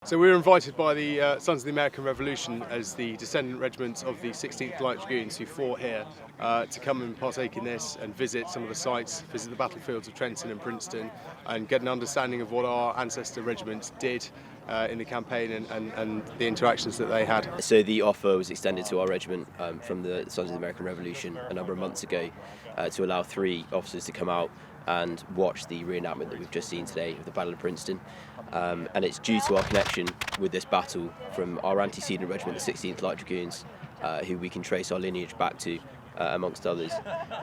So we were invited by the Sons of the American Revolution as the descendant regiment of the 16th Light Dragoons who fought here to come and partake in this and visit some of the sites, visit the battlefields of Trenton and Princeton, and get an understanding of what our ancestor regiments did in the campaign and the interactions that they had. So the offer was extended to our regiment from the Sons of the American Revolution a number of months ago to allow 3 officers to come out and watch the reenactment that we've just seen today of the Battle of Princeton. And it's due to our connection with this battle from our antecedent regiment, the 16th Light Dragoons, who we can trace our lineage back to, amongst others.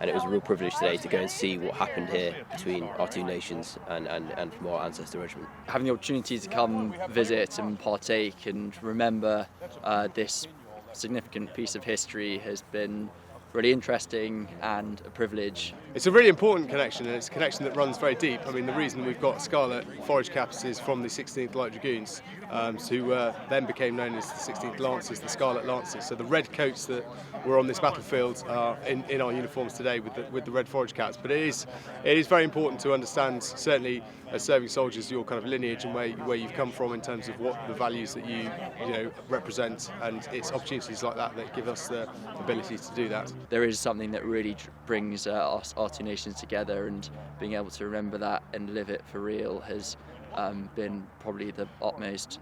And it was a real privilege today to go and see what happened here between our 2 nations and from our ancestor regiment. Having the opportunity to come visit and partake and remember this significant piece of history has been really interesting and a privilege. It's a really important connection, and it's a connection that runs very deep. I mean, the reason we've got scarlet forage caps is from the 16th Light Dragoons, who then became known as the 16th Lancers, the Scarlet Lancers. So the red coats that were on this battlefield are in our uniforms today with the red forage caps. But it is very important to understand, certainly as serving soldiers, your kind of lineage and where you've come from in terms of what the values that you represent, and it's opportunities like that that give us the ability to do that. There is something that really brings our 2 nations together, and being able to remember that and live it for real has been probably the utmost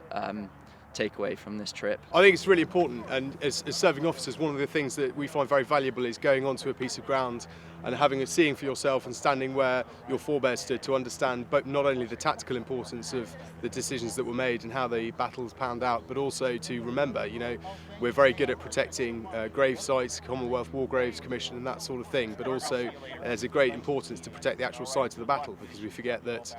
takeaway from this trip. I think it's really important, and as serving officers, one of the things that we find very valuable is going onto a piece of ground and seeing for yourself and standing where your forebears stood to understand but not only the tactical importance of the decisions that were made and how the battles panned out, but also to remember, we're very good at protecting grave sites, Commonwealth War Graves Commission and that sort of thing, but also there's a great importance to protect the actual site of the battle, because we forget that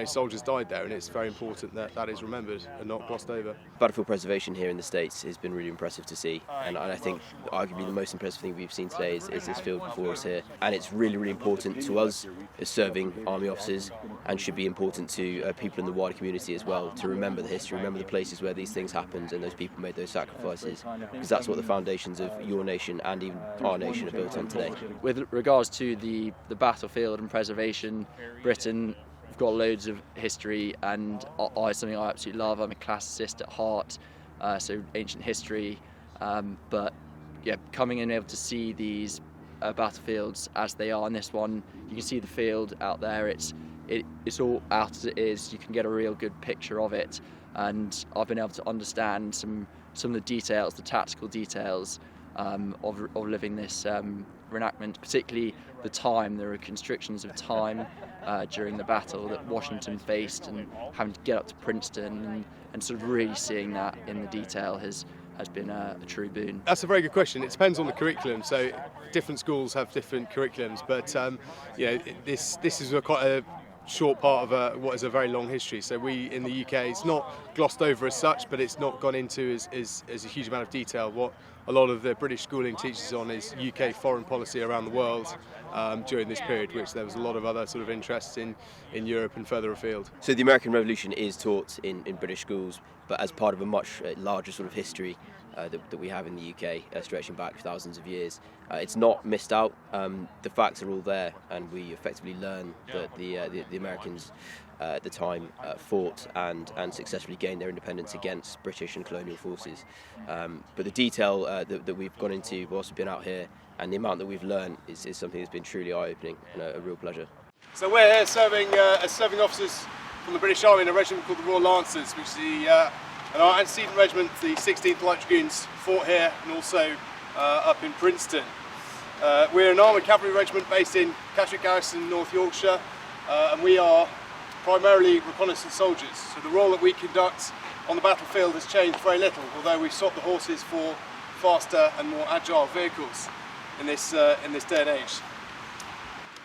soldiers died there, and it's very important that that is remembered and not glossed over. Battlefield preservation here in the States has been really impressive to see, and I think arguably the most impressive thing we've seen today is this field before us here, and it's really, really important to us as serving Army officers, and should be important to people in the wider community as well, to remember the history, remember the places where these things happened and those people made those sacrifices, because that's what the foundations of your nation and even our nation are built on today. With regards to the battlefield and preservation, Britain, we've got loads of history, and something I absolutely love. I'm a classicist at heart, so ancient history, but yeah, coming in able to see these battlefields as they are. In this one, you can see the field out there. It's all out as it is. You can get a real good picture of it, and I've been able to understand some of the details, the tactical details of living this reenactment, particularly the time. There are constrictions of time during the battle that Washington faced, and having to get up to Princeton and sort of really seeing that in the detail has been a true boon. That's a very good question. It depends on the curriculum. So different schools have different curriculums, but this is quite a short part of what is a very long history. So we in the UK, it's not glossed over as such, but it's not gone into as a huge amount of detail. What a lot of the British schooling teaches on is UK foreign policy around the world during this period, which there was a lot of other sort of interests in Europe and further afield. So the American Revolution is taught in British schools, but as part of a much larger sort of history that we have in the UK, stretching back thousands of years. It's not missed out. The facts are all there, and we effectively learn that the Americans at the time fought and successfully gained their independence against British and colonial forces. But the detail that we've gone into whilst we've been out here, and the amount that we've learned is something that's been truly eye-opening and a real pleasure. So we're here serving as serving officers from the British Army in a regiment called the Royal Lancers, which is our antecedent regiment, the 16th Light Dragoons, fought here and also up in Princeton. We're an armoured cavalry regiment based in Catterick Garrison, North Yorkshire, and we are primarily reconnaissance soldiers. So the role that we conduct on the battlefield has changed very little, although we've swapped the horses for faster and more agile vehicles in this day and age.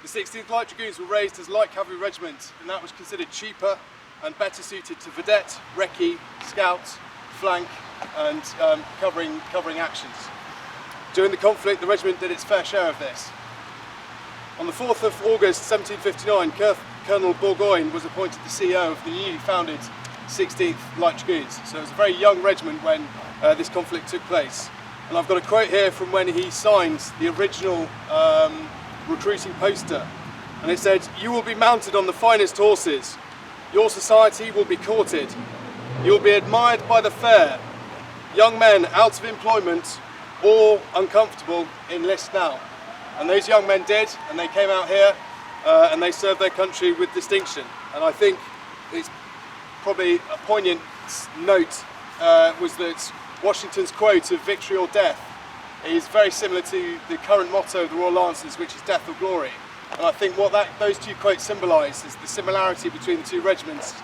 The 16th Light Dragoons were raised as light cavalry regiment, and that was considered cheaper and better suited to vedette, recce, scout, flank and covering actions. During the conflict, the regiment did its fair share of this. On the 4th of August 1759, Colonel Burgoyne was appointed the CEO of the newly founded 16th Light Dragoons. So it was a very young regiment when this conflict took place. And I've got a quote here from when he signed the original recruiting poster. And it said, "You will be mounted on the finest horses. Your society will be courted. You'll be admired by the fair. Young men out of employment or uncomfortable, enlist now. And those young men did, and they came out here and they served their country with distinction. And I think it's probably a poignant note was that Washington's quote of victory or death is very similar to the current motto of the Royal Lancers, which is death or glory. And I think what those two quotes symbolise is the similarity between the two regiments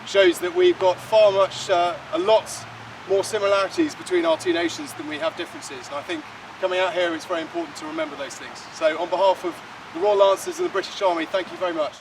shows that we've got a lot more similarities between our two nations than we have differences. And I think coming out here it's very important to remember those things. So on behalf of the Royal Lancers and the British Army, thank you very much.